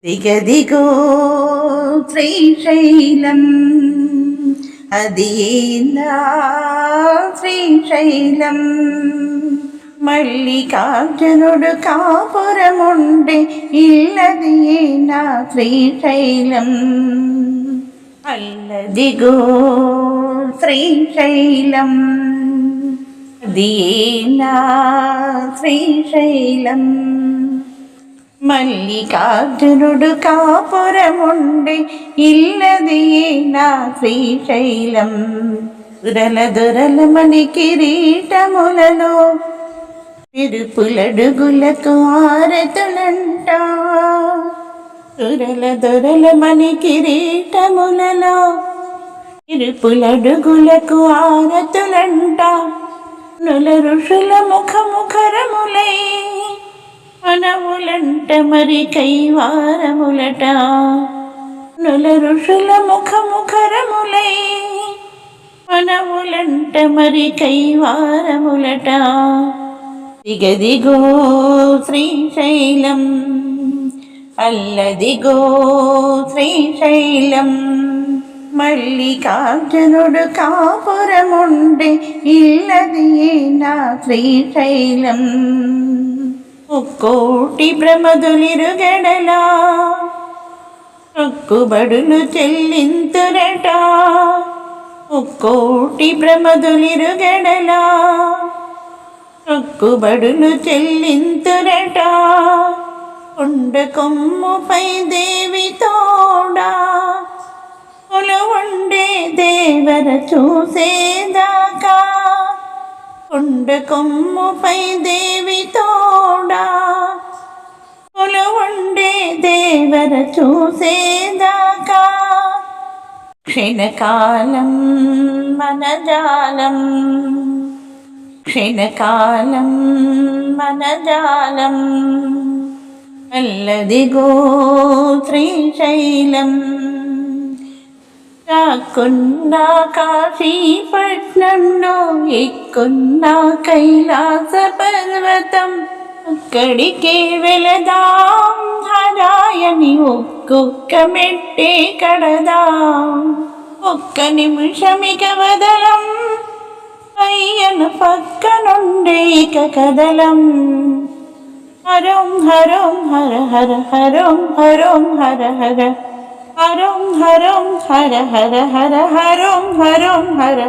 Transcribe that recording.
దిగదిగో శ్రీశైలం అది శ్రీశైలం మల్లికార్జునుడు కాపురముండే ఇల్లది నా శ్రీశైలం అల్లదిగో శ్రీశైలం అది నా శ్రీశైలం మల్లికార్జునుడు కాపురముండే ఇల్లది నా శ్రీశైలం దురల దురల మణి కిరీటములలో తిరుపులడుగులకు ఆరతులంట దురల దురల మణి కిరీటములలో తిరుపులడుగులకు ఆరతులంట నుల ఋషుల ముఖముఖరములై మనములంట మరి కైవారములట నుల ఋషుల ముఖముఖరములై మనములంట మరి కైవారములట దిగదిగో శ్రీశైలం అల్లదిగో శ్రీశైలం మల్లికార్జునుడు కాపురముండే ఇల్లది నా శ్రీశైలం ముక్కోటి ప్రమదులిరుగడలా మొక్కుబడులు చెల్లింతురట ముక్కోటి ప్రమదులిరుగడలా మొక్కుబడులు చెల్లింతురట కొండ కొమ్ముపై దేవి తోడా కొలువుండే దేవర చూసేదాకా కొండ కొమ్ముపై దేవి తోడా కొలువుండే దేవర చూసేదాకా క్షణకాలం మనజాలం క్షణకాలం మనజాలం అల్లదిగో శ్రీశైలం రాకున్నా కాశీపట్నంలో ఎక్కున్నా కైలాస పర్వతం అక్కడికే వెళదాం హరాయని ఒక్కొక్క మెట్టే కడదాం ఒక్క నిమిషమిక వదలం అయ్యను పక్కనుండే ఇక కదలం హరం హరం హర హర హరం హరం హర హర హరం హరం హర హర హర హరం హరం హర